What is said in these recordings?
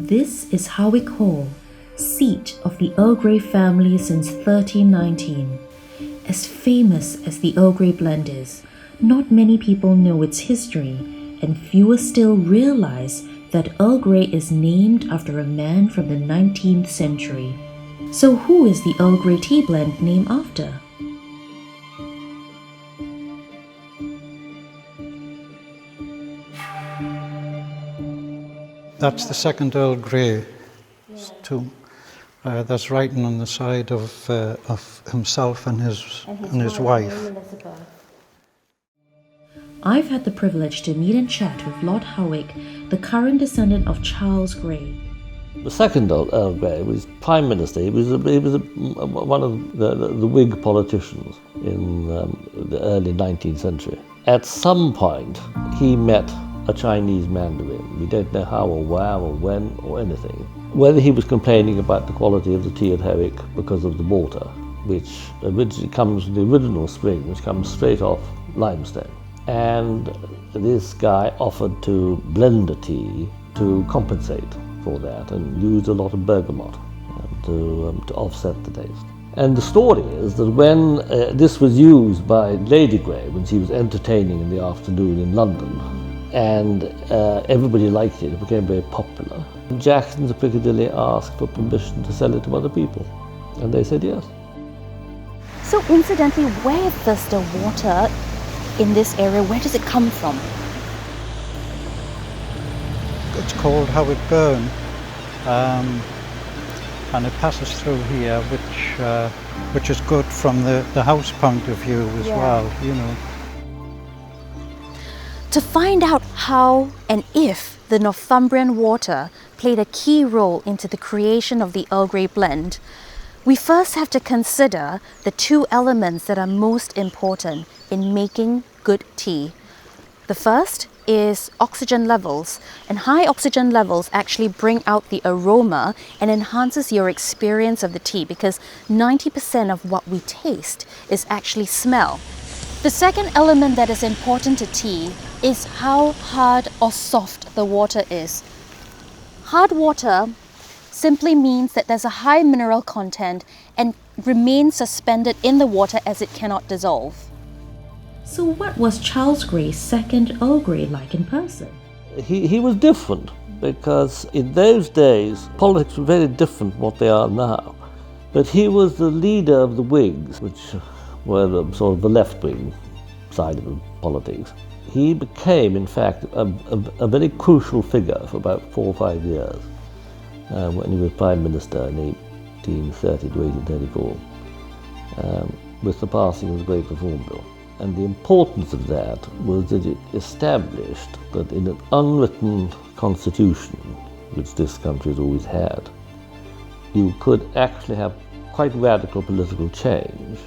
This is Howick Hall, seat of the Earl Grey family since 1319. As famous as the Earl Grey blend is, not many people know its history, and fewer still realize that Earl Grey is named after a man from the 19th century. So who is the Earl Grey tea blend named after? That's the second Earl Grey tomb. There's writing on the side of himself and his wife. I've had the privilege to meet and chat with Lord Howick, the current descendant of Charles Grey. The second Earl Grey was Prime Minister. He was one of the Whig politicians in the early 19th century. At some point, he met a Chinese mandarin. We don't know how or where or when or anything. Whether he was complaining about the quality of the tea at Howick because of the water, which originally comes from the original spring, which comes straight off limestone. And this guy offered to blend the tea to compensate for that and used a lot of bergamot to offset the taste. And the story is that when this was used by Lady Grey when she was entertaining in the afternoon in London, and everybody liked it, it became very popular. Jackson's of Piccadilly asked for permission to sell it to other people, and they said yes. So incidentally, where does the water in this area, where does it come from? It's called Howick Burn, and it passes through here, which is good from the house point of view as well, you know. To find out how and if the Northumberland water played a key role into the creation of the Earl Grey blend, we first have to consider the two elements that are most important in making good tea. The first is oxygen levels, and high oxygen levels actually bring out the aroma and enhances your experience of the tea because 90% of what we taste is actually smell. The second element that is important to tea is how hard or soft the water is. Hard water simply means that there's a high mineral content and remains suspended in the water as it cannot dissolve. So what was Charles Grey's second Earl Grey like in person? He was different because in those days politics were very different from what they are now. But he was the leader of the Whigs, which were the sort of the left-wing side of politics. He became, in fact, a very crucial figure for about 4 or 5 years when he was Prime Minister in 1830 to 1834 with the passing of the Great Reform Bill. And the importance of that was that it established that in an unwritten constitution, which this country has always had, you could actually have quite radical political change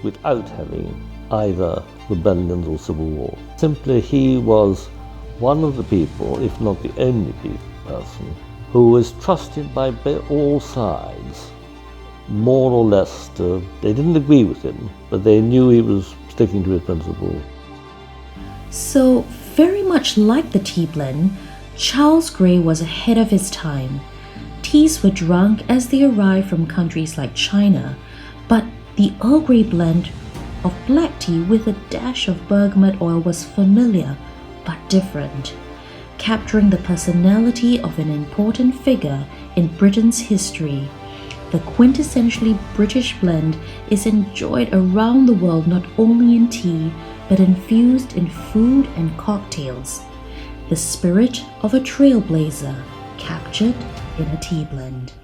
without having either rebellions or civil war. Simply, he was one of the people, if not the only person, who was trusted by all sides, more or less. They didn't agree with him, but they knew he was sticking to his principles. So, very much like the tea blend, Charles Grey was ahead of his time. Teas were drunk as they arrived from countries like China, but the Earl Grey blend of black tea with a dash of bergamot oil was familiar but different, capturing the personality of an important figure in Britain's history. The quintessentially British blend is enjoyed around the world not only in tea but infused in food and cocktails. The spirit of a trailblazer captured in a tea blend.